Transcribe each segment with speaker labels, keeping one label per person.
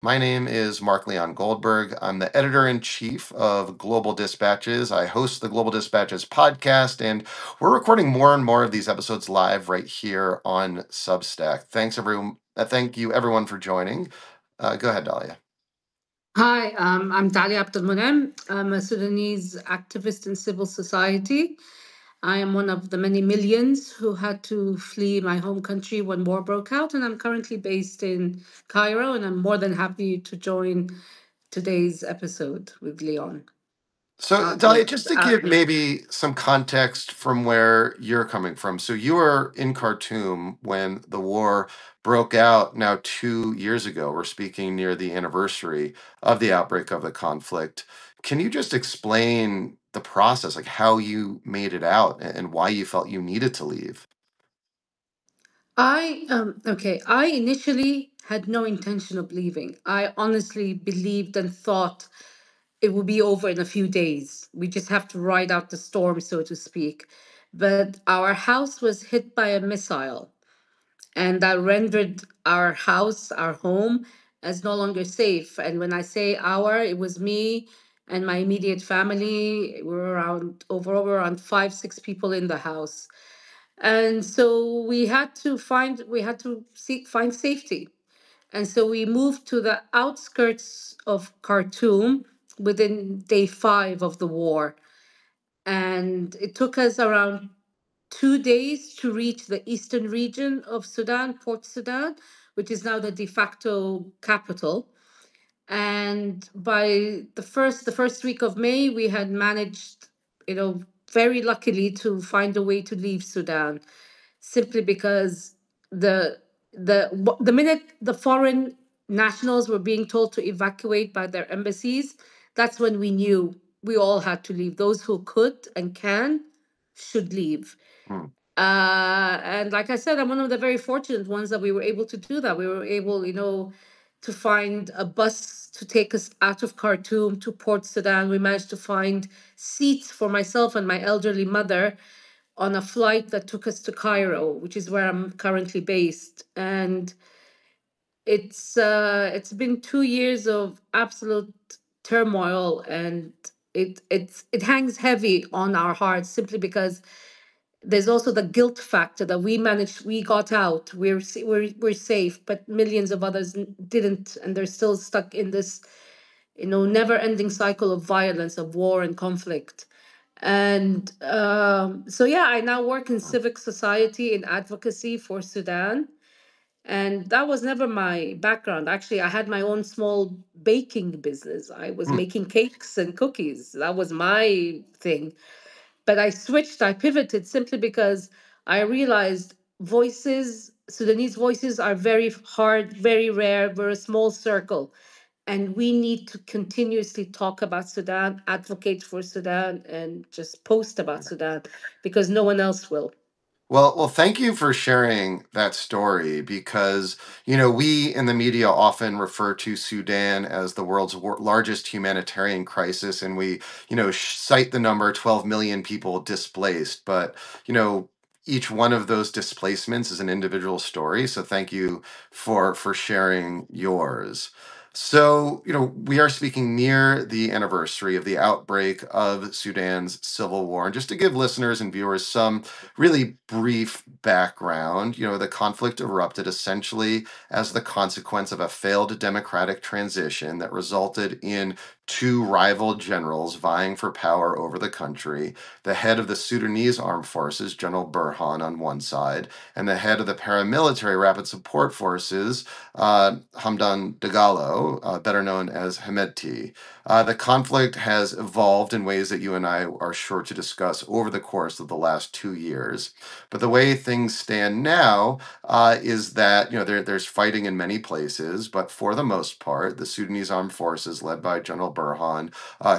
Speaker 1: My name is Mark Leon Goldberg. I'm the editor in chief of Global Dispatches. I host the Global Dispatches podcast, and we're recording more and more of these episodes live right here on Substack. Thanks, everyone. Thank you, everyone, for joining. Go ahead, Dahlia.
Speaker 2: Hi, I'm Dalia Abdulmunem. I'm a Sudanese activist in civil society. I am one of the many millions who had to flee my home country when war broke out, and I'm currently based in Cairo, and I'm more than happy to join today's episode with Leon.
Speaker 1: So, Dahlia,
Speaker 2: With
Speaker 1: just to give maybe some context from where you're coming from. So, you were in Khartoum when the war broke out now 2 years ago. We're speaking near the anniversary of the outbreak of the conflict. Can you just explain the process, like how you made it out and why you felt you needed to leave?
Speaker 2: I initially had no intention of leaving. I honestly believed and thought it will be over in a few days. We just have to ride out the storm, so to speak. But our house was hit by a missile, and that rendered our house, our home, as no longer safe. And when I say our, it was me and my immediate family. We were around over around 5, 6 people in the house, and so we had to seek find safety, and so we moved to the outskirts of Khartoum within day 5 of the war. And it took us around 2 days to reach the eastern region of Sudan, Port Sudan, which is now the de facto capital. And by the first week of May, we had managed, very luckily, to find a way to leave Sudan, simply because the the minute the foreign nationals were being told to evacuate by their embassies, that's when we knew we all had to leave. Those who could and can should leave.
Speaker 1: Hmm.
Speaker 2: And like I said, I'm one of the very fortunate ones that we were able to do that. We were able, to find a bus to take us out of Khartoum to Port Sudan. We managed to find seats for myself and my elderly mother on a flight that took us to Cairo, which is where I'm currently based. And it's been 2 years of absolute turmoil, and it hangs heavy on our hearts, simply because there's also the guilt factor that we got out, we're safe, but millions of others didn't, and they're still stuck in this, never ending cycle of violence, of war and conflict. And so, yeah, I now work in civic society in advocacy for Sudan. And that was never my background. Actually, I had my own small baking business. I was
Speaker 1: Hmm.
Speaker 2: making cakes and cookies. That was my thing. But I pivoted simply because I realized Sudanese voices are very hard, very rare. We're a small circle. And we need to continuously talk about Sudan, advocate for Sudan, and just post about Sudan, because no one else will.
Speaker 1: Well, thank you for sharing that story because, we in the media often refer to Sudan as the world's largest humanitarian crisis, and we, cite the number 12 million people displaced. But, you know, each one of those displacements is an individual story. So thank you for sharing yours. So, we are speaking near the anniversary of the outbreak of Sudan's civil war. And just to give listeners and viewers some really brief background, the conflict erupted essentially as the consequence of a failed democratic transition that resulted in two rival generals vying for power over the country: the head of the Sudanese armed forces, General Burhan, on one side, and the head of the paramilitary rapid support forces, Hamdan Dagalo, better known as Hemedti. The conflict has evolved in ways that you and I are sure to discuss over the course of the last 2 years. But the way things stand now is that there's fighting in many places, but for the most part, the Sudanese armed forces, led by General Burhan,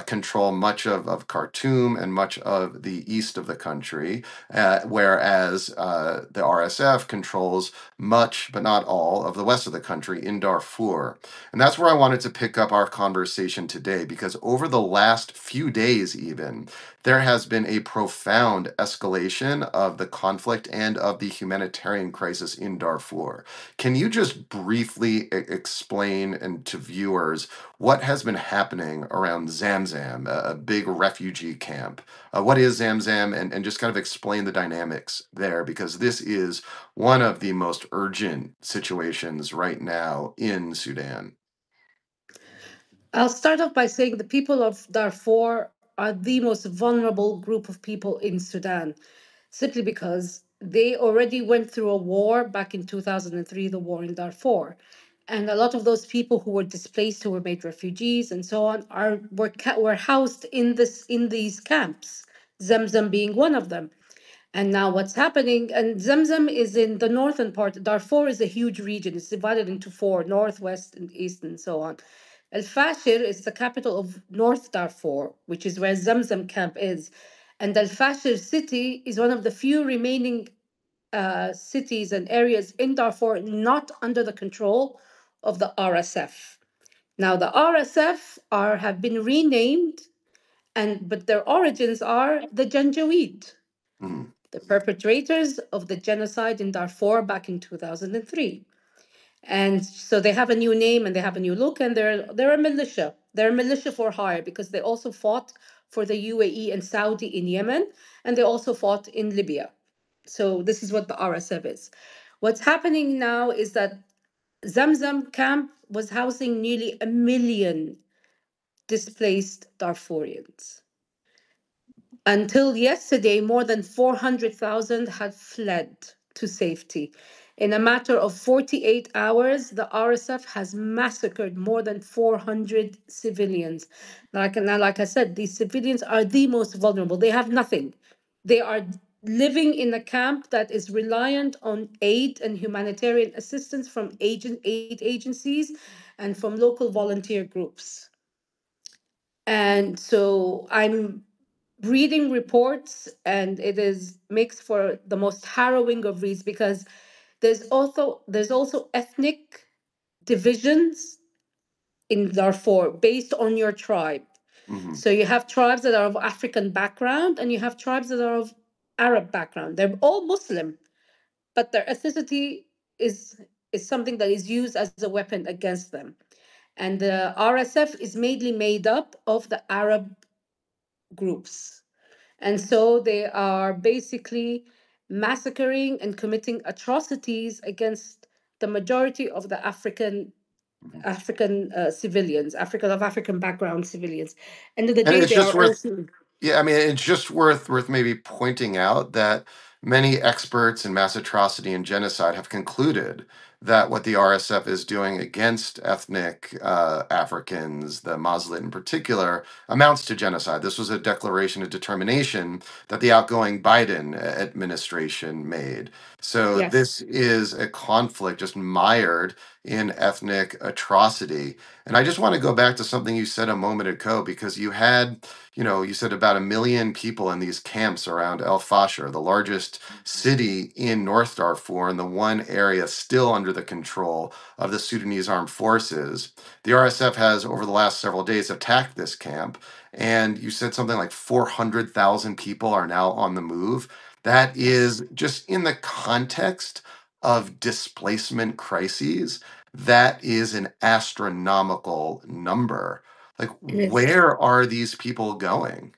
Speaker 1: control much of Khartoum and much of the east of the country, whereas the RSF controls much, but not all, of the west of the country in Darfur. And that's where I wanted to pick up our conversation today, because over the last few days, even, there has been a profound escalation of the conflict and of the humanitarian crisis in Darfur. Can you just briefly explain and to viewers what has been happening around Zamzam, a big refugee camp? What is Zamzam? And just kind of explain the dynamics there, because this is one of the most urgent situations right now in Sudan.
Speaker 2: I'll start off by saying the people of Darfur are the most vulnerable group of people in Sudan, simply because they already went through a war back in 2003, the war in Darfur. And a lot of those people who were displaced, who were made refugees and so on, were housed in these camps, Zamzam being one of them. And now what's happening, and Zamzam is in the northern part. Darfur is a huge region. It's divided into four, north, west, and east, and so on. El Fashir is the capital of North Darfur, which is where Zamzam camp is. And Al Fashir city is one of the few remaining cities and areas in Darfur not under the control of the RSF. Now, the RSF have been renamed, but their origins are the Janjaweed,
Speaker 1: Mhm.
Speaker 2: the perpetrators of the genocide in Darfur back in 2003. And so they have a new name and they have a new look, and they're a militia. They're a militia for hire because they also fought for the UAE and Saudi in Yemen, and they also fought in Libya. So this is what the RSF is. What's happening now is that Zamzam camp was housing nearly 1 million displaced Darfurians. Until yesterday, more than 400,000 had fled to safety. In a matter of 48 hours, the RSF has massacred more than 400 civilians. Like I said, these civilians are the most vulnerable. They have nothing. They are living in a camp that is reliant on aid and humanitarian assistance from aid agencies and from local volunteer groups. And so I'm reading reports, and it is makes for the most harrowing of reads, because there's also ethnic divisions in Darfur based on your tribe.
Speaker 1: Mhm.
Speaker 2: So you have tribes that are of African background and you have tribes that are of Arab background. They're all Muslim, but their ethnicity is is something that is used as a weapon against them. And the RSF is mainly made up of the Arab groups. And so they are basically massacring and committing atrocities against the majority of the
Speaker 1: Mhm.
Speaker 2: African civilians, African background civilians. End of the
Speaker 1: And
Speaker 2: day,
Speaker 1: it's
Speaker 2: they
Speaker 1: just
Speaker 2: are
Speaker 1: worth
Speaker 2: also
Speaker 1: Yeah, I mean, it's just worth maybe pointing out that many experts in mass atrocity and genocide have concluded that what the RSF is doing against ethnic Africans, the Muslim in particular, amounts to genocide. This was a declaration of determination that the outgoing Biden administration made. So
Speaker 2: yes,
Speaker 1: this is a conflict just mired in ethnic atrocity. And I just want to go back to something you said a moment ago, because you said about 1 million people in these camps around El Fasher, the largest city in North Darfur, and the one area still under the control of the Sudanese armed forces. The RSF has, over the last several days, attacked this camp, and you said something like 400,000 people are now on the move. That
Speaker 2: yes,
Speaker 1: is just in the context of displacement crises. That is an astronomical number. Like,
Speaker 2: it is.
Speaker 1: where are these people going?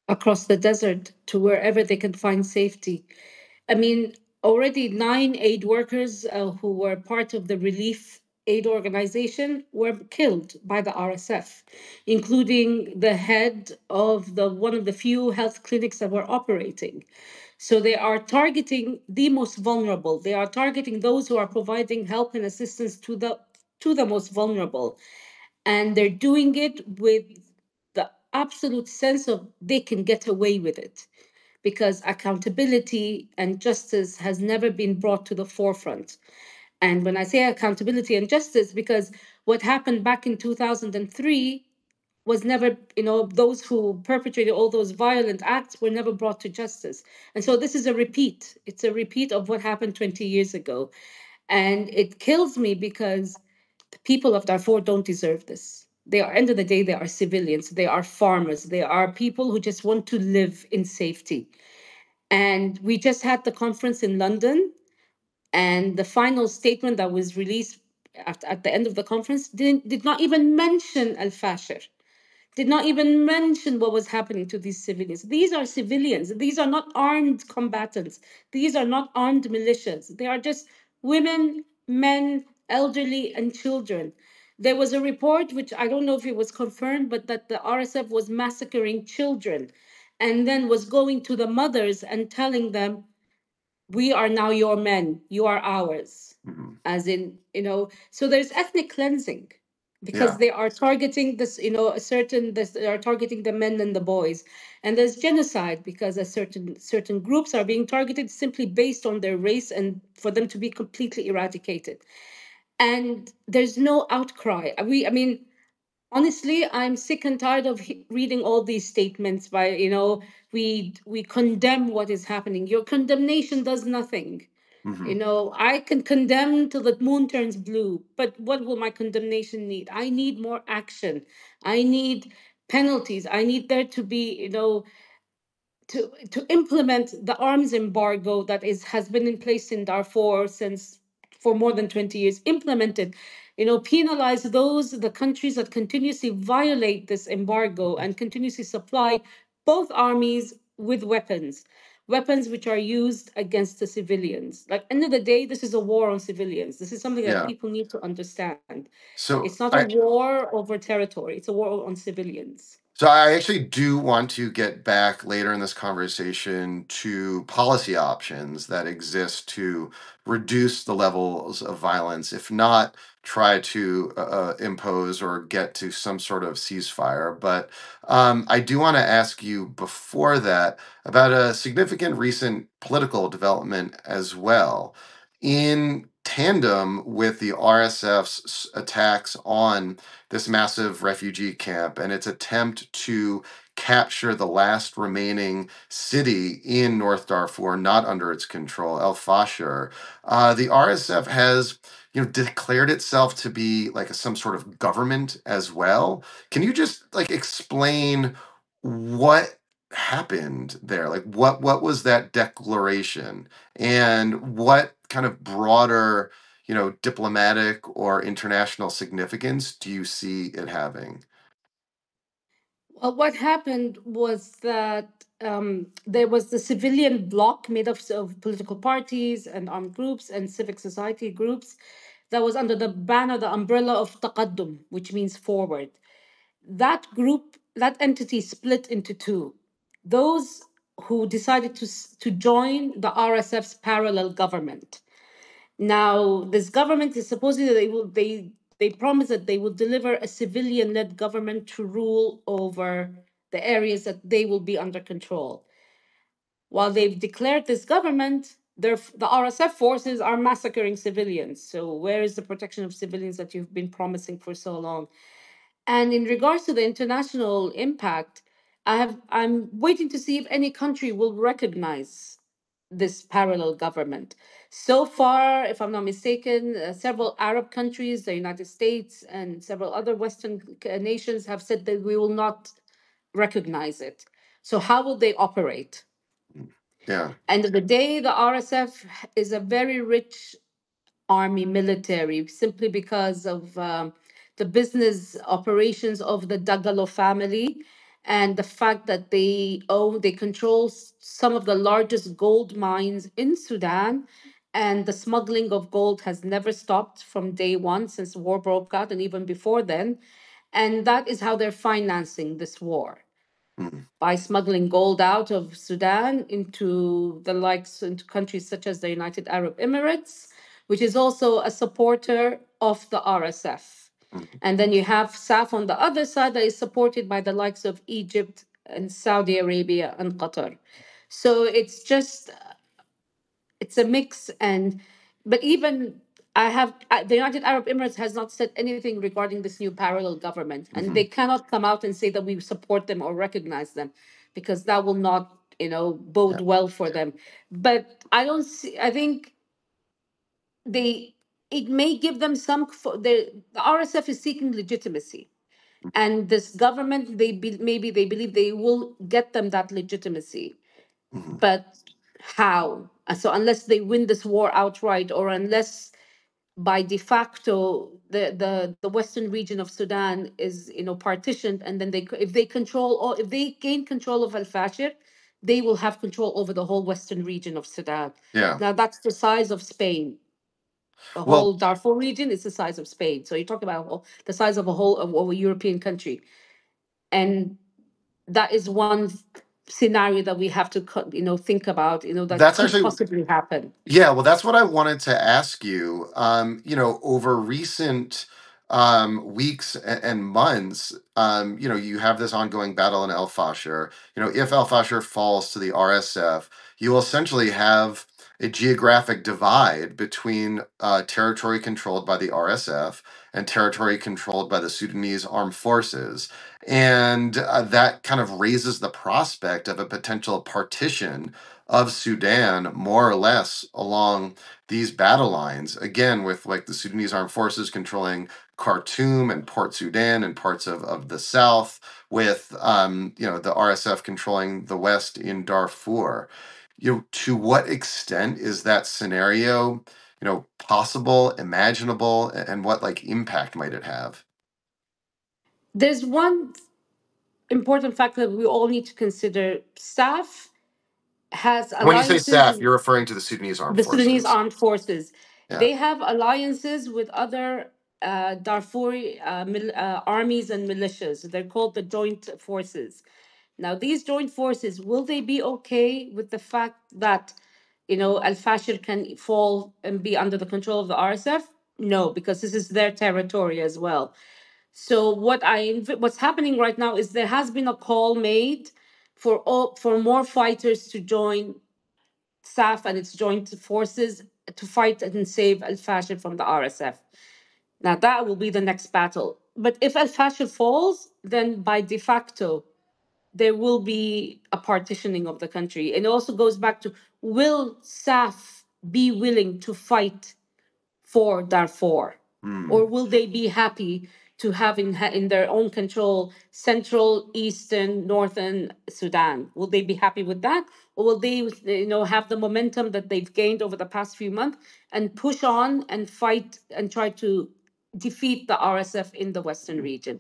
Speaker 2: Across the desert to wherever they can find safety. I mean, already 9 aid workers who were part of the relief aid organization were killed by the RSF, including the head of the one of the few health clinics that were operating. So they are targeting the most vulnerable. They are targeting those who are providing help and assistance to the most vulnerable, and they're doing it with the absolute sense of they can get away with it, because accountability and justice has never been brought to the forefront. And when I say accountability and justice, because what happened back in 2003 was never, those who perpetrated all those violent acts were never brought to justice. And so this is a repeat. It's a repeat of what happened 20 years ago. And it kills me because the people of Darfur don't deserve this. They are, end of the day, they are civilians, they are farmers, they are people who just want to live in safety. And we just had the conference in London, and the final statement that was released at the end of the conference did not even mention Al Fashir, did not even mention what was happening to these civilians. These are civilians. These are not armed combatants. These are not armed militias. They are just women, men, elderly, and children. There was a report, which I don't know if it was confirmed, but that the RSF was massacring children and then was going to the mothers and telling them, we are now your men, you are ours.
Speaker 1: Mhm.
Speaker 2: As in, so there's ethnic cleansing because
Speaker 1: Yeah.
Speaker 2: they are targeting this, a certain, this, they are targeting the men and the boys. And there's genocide because a certain groups are being targeted simply based on their race and for them to be completely eradicated. And there's no outcry. I mean, honestly, I'm sick and tired of reading all these statements by, we condemn what is happening. Your condemnation does nothing.
Speaker 1: Hmm.
Speaker 2: I can condemn till the moon turns blue, but what will my condemnation need? I need more action. I need penalties. I need there to be, to implement the arms embargo that is has been in place in Darfur since for more than 20 years. Implement it, penalize those the countries that continuously violate this embargo and continuously supply both armies with weapons which are used against the civilians. Like, end of the day, this is a war on civilians. This is something that
Speaker 1: Yeah.
Speaker 2: people need to understand.
Speaker 1: So
Speaker 2: It's not a
Speaker 1: I
Speaker 2: war over territory, it's a war on civilians.
Speaker 1: So I actually do want to get back later in this conversation to policy options that exist to reduce the levels of violence, if not try to impose or get to some sort of ceasefire. But I do want to ask you before that about a significant recent political development as well. In tandem with the RSF's attacks on this massive refugee camp and its attempt to capture the last remaining city in North Darfur, not under its control, El Fasher. The RSF has, declared itself to be like some sort of government as well. Can you just like explain what happened there? Like what was that declaration, and what kind of broader diplomatic or international significance do you see it having?
Speaker 2: Well, what happened was that there was the civilian bloc made of political parties and armed groups and civic society groups that was under the banner, the umbrella of Taqaddum, which means forward. That group, that entity split into two. Those who decided to join the RSF's parallel government. Now, this government is supposedly they promise that they will deliver a civilian-led government to rule over the areas that they will be under control. While they've declared this government, the RSF forces are massacring civilians. So where is the protection of civilians that you've been promising for so long? And in regards to the international impact, I'm waiting to see if any country will recognize this parallel government. So far, if I'm not mistaken, several Arab countries, the United States, and several other Western nations have said that we will not recognize it. So how will they operate?
Speaker 1: Yeah.
Speaker 2: End of the day, the RSF is a very rich army military simply because of the business operations of the Dagalo family and the fact that they control some of the largest gold mines in Sudan. And the smuggling of gold has never stopped from day one since war broke out and even before then. And that is how they're financing this war,
Speaker 1: Mhm.
Speaker 2: by smuggling gold out of Sudan into countries such as the United Arab Emirates, which is also a supporter of the RSF.
Speaker 1: Mhm.
Speaker 2: And then you have SAF on the other side that is supported by the likes of Egypt and Saudi Arabia and Qatar. So it's a mix. And but even the United Arab Emirates has not said anything regarding this new parallel government, and
Speaker 1: Hmm.
Speaker 2: they cannot come out and say that we support them or recognize them, because that will not,
Speaker 1: Yeah.
Speaker 2: bode well for them. But I don't see. I think they it may give them some. The RSF is seeking legitimacy, and this government, maybe they believe they will get them that legitimacy,
Speaker 1: Hmm.
Speaker 2: but how? So unless they win this war outright, or unless by de facto the western region of Sudan is, partitioned, and then if they control, or if they gain control of Al Fashir, they will have control over the whole western region of Sudan.
Speaker 1: Yeah.
Speaker 2: Now that's the size of Spain. The whole
Speaker 1: Well,
Speaker 2: Darfur region is the size of Spain. So you talk about the size of a whole of a European country, and that is one scenario that we have to think about, that
Speaker 1: that's
Speaker 2: could
Speaker 1: actually
Speaker 2: possibly happen.
Speaker 1: Yeah, well, that's what I wanted to ask you. Over recent weeks and months, you have this ongoing battle in El Fasher. If El Fasher falls to the RSF, you will essentially have a geographic divide between territory controlled by the RSF and territory controlled by the Sudanese armed forces. And that kind of raises the prospect of a potential partition of Sudan, more or less along these battle lines. Again, with like the Sudanese armed forces controlling Khartoum and Port Sudan and parts of the south, with the RSF controlling the west in Darfur. To what extent is that scenario, possible, imaginable, and what like impact might it have?
Speaker 2: There's one important factor that we all need to consider. SAF has
Speaker 1: And when you say
Speaker 2: alliances.
Speaker 1: SAF, you're referring to the Sudanese armed
Speaker 2: The Sudanese
Speaker 1: forces.
Speaker 2: armed forces,
Speaker 1: Yeah.
Speaker 2: they have alliances with other Darfuri armies and militias. They're called the joint forces. Now, these joint forces, will they be okay with the fact that, Al Fashir can fall and be under the control of the RSF? No, because this is their territory as well. So what's happening right now is there has been a call made for more fighters to join SAF and its joint forces to fight and save Al Fashir from the RSF. Now that will be the next battle. But if Al Fashir falls, then by de facto there will be a partitioning of the country. And it also goes back to, will SAF be willing to fight for Darfur? Or
Speaker 1: Hmm.
Speaker 2: will they be happy to have in their own control central, eastern, northern Sudan? Will they be happy with that? Or will they, have the momentum that they've gained over the past few months and push on and fight and try to defeat the RSF in the Western region?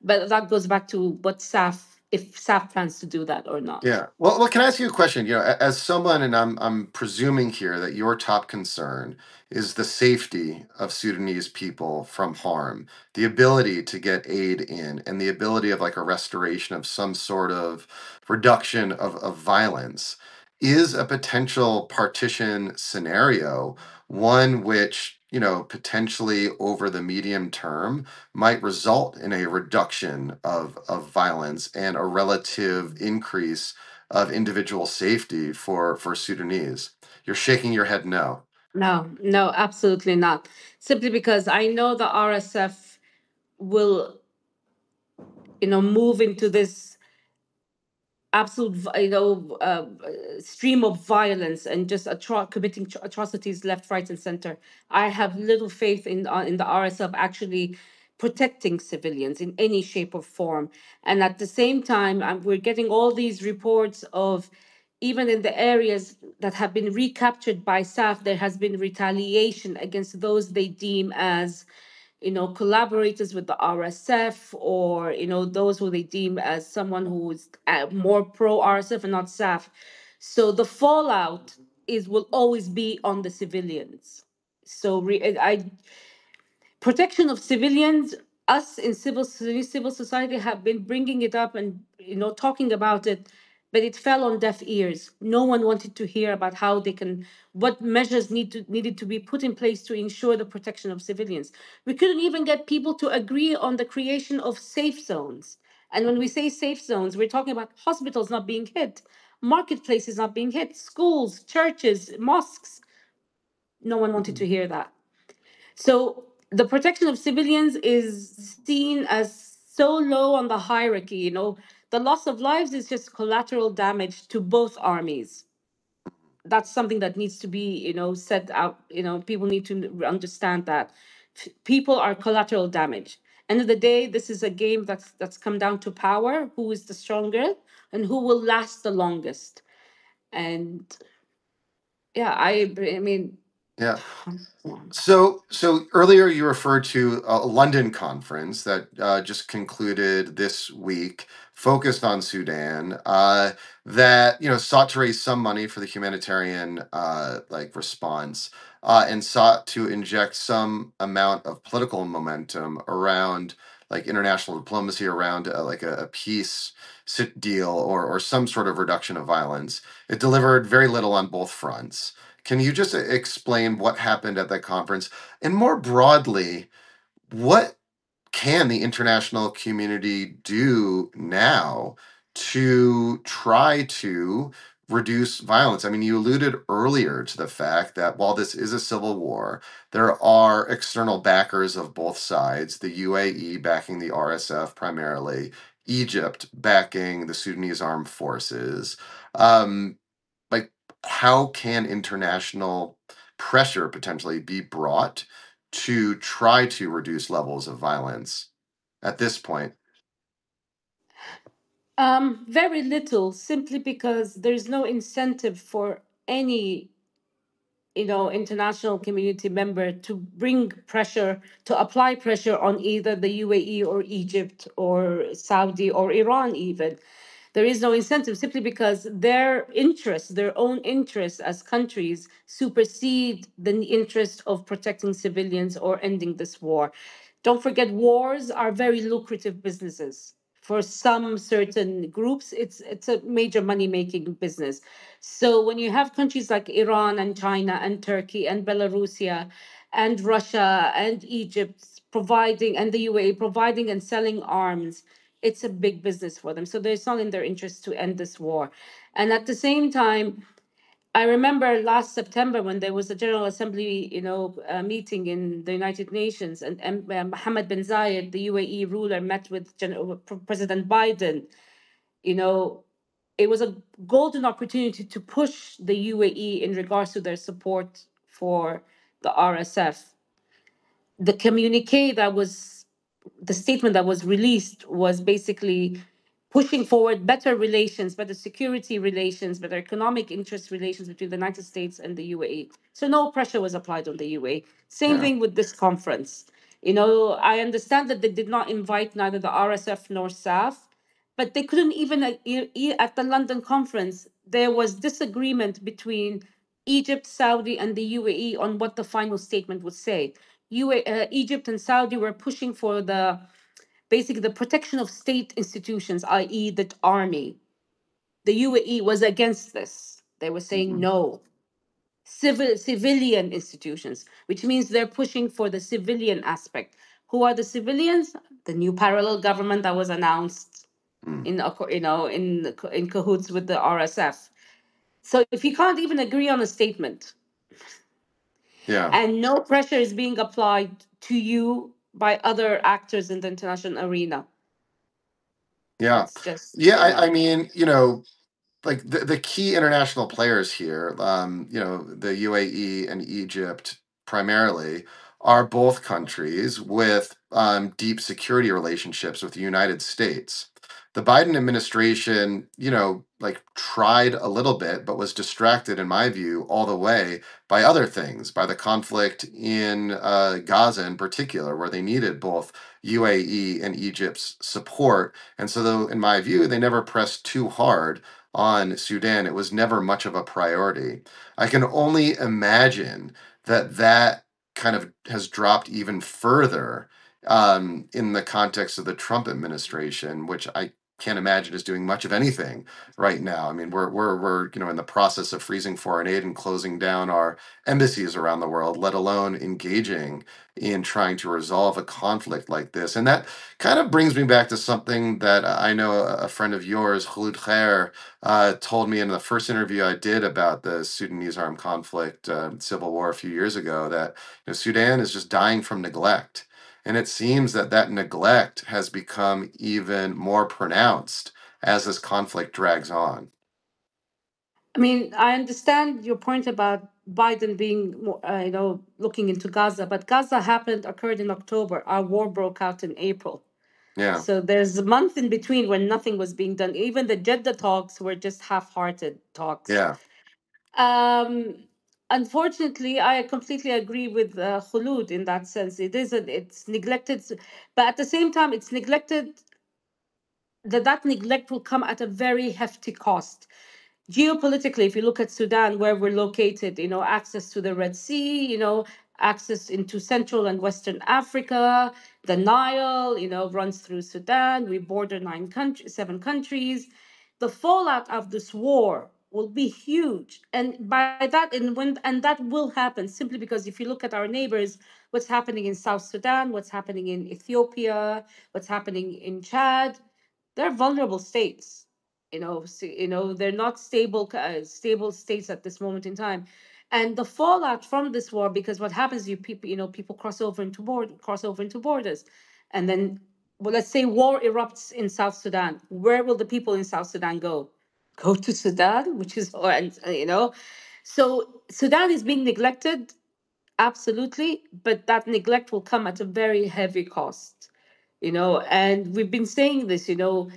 Speaker 2: But that goes back to what SAF, if SAF plans to do that or not.
Speaker 1: Yeah. Well, can I ask you a question? As someone, and I'm presuming here that your top concern is the safety of Sudanese people from harm, the ability to get aid in, and the ability of like a restoration of some sort of reduction of violence. Is a potential partition scenario one which, potentially over the medium term might result in a reduction of violence and a relative increase of individual safety for Sudanese? You're shaking your head no.
Speaker 2: No, no, absolutely not. Simply because I know the RSF will, move into this absolute stream of violence and just committing atrocities left, right, and center. I have little faith in the RSF actually protecting civilians in any shape or form. And at the same time, we're getting all these reports of, even in the areas that have been recaptured by SAF, there has been retaliation against those they deem as, collaborators with the RSF, or, those who they deem as someone who is more pro RSF and not SAF. So the fallout is will always be on the civilians. So protection of civilians, us in civil society have been bringing it up and, talking about it, but it fell on deaf ears. No one wanted to hear about how they can, what measures needed to be put in place to ensure the protection of civilians. We couldn't even get people to agree on the creation of safe zones. And when we say safe zones, we're talking about hospitals not being hit, marketplaces not being hit, schools, churches, mosques. No one wanted
Speaker 1: Mhm.
Speaker 2: to hear that. So the protection of civilians is seen as so low on the hierarchy. The loss of lives is just collateral damage to both armies. That's something that needs to be, said out. People need to understand that people are collateral damage. End of the day, this is a game that's come down to power, who is the stronger and who will last the longest. And yeah, I mean,
Speaker 1: Yeah. So earlier you referred to a London conference that just concluded this week, focused on Sudan, that sought to raise some money for the humanitarian like response, and sought to inject some amount of political momentum around like international diplomacy around like a peace deal or some sort of reduction of violence. It delivered very little on both fronts. Can you just explain what happened at that conference? And more broadly, what can the international community do now to try to reduce violence? I mean, you alluded earlier to the fact that while this is a civil war, there are external backers of both sides, the UAE backing the RSF primarily, Egypt backing the Sudanese armed forces. Um, like how can international pressure potentially be brought to try to reduce levels of violence at this point?
Speaker 2: very little, simply because there's no incentive for any, international community member to bring pressure, to apply pressure on either the UAE or Egypt or Saudi or Iran even. There is no incentive, simply because their interests, their own interests as countries, supersede the interest of protecting civilians or ending this war. Don't forget, wars are very lucrative businesses. For some certain groups, it's a major money making business. So when you have countries like Iran and China and Turkey and Belarusia and Russia and Egypt providing, and the UAE providing and selling arms, it's a big business for them. So it's not in their interest to end this war. And at the same time, I remember last September when there was a General Assembly, meeting in the United Nations, and Mohammed bin Zayed, the UAE ruler, met with President Biden. You know, it was a golden opportunity to push the UAE in regards to their support for the RSF. The communique that was The statement that was released was basically pushing forward better relations, better security relations, better economic interest relations between the United States and the UAE. So no pressure was applied on the UAE. Same
Speaker 1: Yeah,
Speaker 2: thing with this conference. I understand that they did not invite neither the RSF nor SAF, but they couldn't even, at the London conference, there was disagreement between Egypt, Saudi, and the UAE on what the final statement would say. Egypt and Saudi were pushing for basically the protection of state institutions, i.e., the army. The UAE was against this. They were saying
Speaker 1: mhm,
Speaker 2: no. Civilian institutions, which means they're pushing for the civilian aspect. Who are the civilians? The new parallel government that was announced
Speaker 1: mm,
Speaker 2: in cahoots with the RSF. So if you can't even agree on a statement,
Speaker 1: yeah,
Speaker 2: and no pressure is being applied to you by other actors in the international arena,
Speaker 1: yeah,
Speaker 2: it's just,
Speaker 1: yeah. I mean, like the key international players here, the UAE and Egypt primarily, are both countries with deep security relationships with the United States. The Biden administration, like tried a little bit, but was distracted, in my view, all the way by other things, by the conflict in Gaza in particular, where they needed both UAE and Egypt's support. And so, though, in my view, they never pressed too hard on Sudan. It was never much of a priority. I can only imagine that kind of has dropped even further in the context of the Trump administration, which I can't imagine is doing much of anything right now. I mean, we're in the process of freezing foreign aid and closing down our embassies around the world, let alone engaging in trying to resolve a conflict like this. And that kind of brings me back to something that I know a friend of yours, Khulud Khair, told me in the first interview I did about the Sudanese armed conflict, civil war a few years ago, that Sudan is just dying from neglect. And it seems that that neglect has become even more pronounced as this conflict drags on.
Speaker 2: I mean, I understand your point about Biden being, looking into Gaza, but Gaza occurred in October. Our war broke out in April.
Speaker 1: Yeah,
Speaker 2: So there's a month in between when nothing was being done. Even the Jeddah talks were just half-hearted talks.
Speaker 1: yeah,
Speaker 2: Um, Unfortunately, I completely agree with Khulud in that sense. It's neglected, but at the same time, it's neglected that neglect will come at a very hefty cost. Geopolitically, if you look at Sudan, where we're located, access to the Red Sea, access into Central and Western Africa, the Nile, runs through Sudan. We border 7 countries. The fallout of this war will be huge, and by that, and that will happen simply because if you look at our neighbors, what's happening in South Sudan, what's happening in Ethiopia, what's happening in Chad, they're vulnerable states. They're not stable states at this moment in time, and the fallout from this war, because what happens, people cross over into borders, and then, well, let's say war erupts in South Sudan. Where will the people in South Sudan go to Sudan, which is, and so Sudan is being neglected, absolutely, but that neglect will come at a very heavy cost. And we've been saying this, you,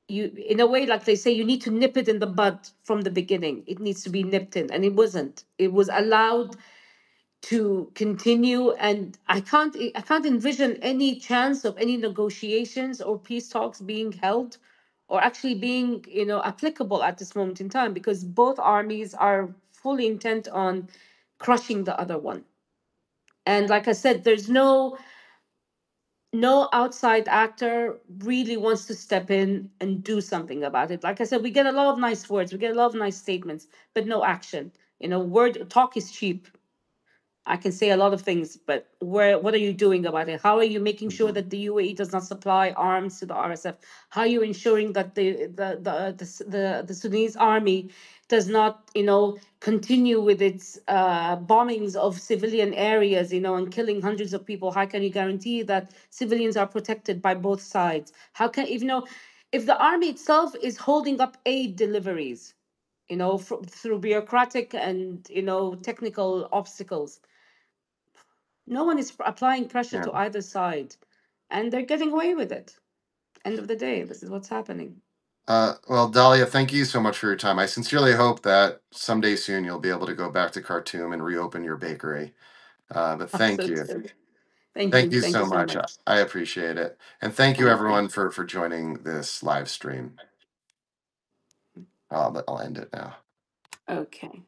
Speaker 2: in a way, like they say, you need to nip it in the bud from the beginning. It needs to be nipped in, and it wasn't. It was allowed to continue, and I can't envision any chance of any negotiations or peace talks being held, or actually being, applicable at this moment in time, because both armies are fully intent on crushing the other one. And like I said, there's no outside actor really wants to step in and do something about it. Like I said, we get a lot of nice words, we get a lot of nice statements, but no action. Word talk is cheap. I can say a lot of things, but what are you doing about it? How are you making sure
Speaker 1: mhm,
Speaker 2: that the UAE does not supply arms to the RSF? How are you ensuring that the Sudanese army does not, continue with its bombings of civilian areas, and killing hundreds of people? How can you guarantee that civilians are protected by both sides? How can, if the army itself is holding up aid deliveries, through bureaucratic and, technical obstacles, no one is applying pressure
Speaker 1: yeah.
Speaker 2: to either side, and they're getting away with it. End of the day, this is what's happening.
Speaker 1: Well, Dahlia, thank you so much for your time. I sincerely hope that someday soon you'll be able to go back to Khartoum and reopen your bakery. But thank you.
Speaker 2: Absolutely.
Speaker 1: Thank you
Speaker 2: Thank you
Speaker 1: so
Speaker 2: so
Speaker 1: much.
Speaker 2: much.
Speaker 1: I appreciate it. And thank you
Speaker 2: Thank you.
Speaker 1: everyone for joining this live stream. I'll end it now.
Speaker 2: Okay.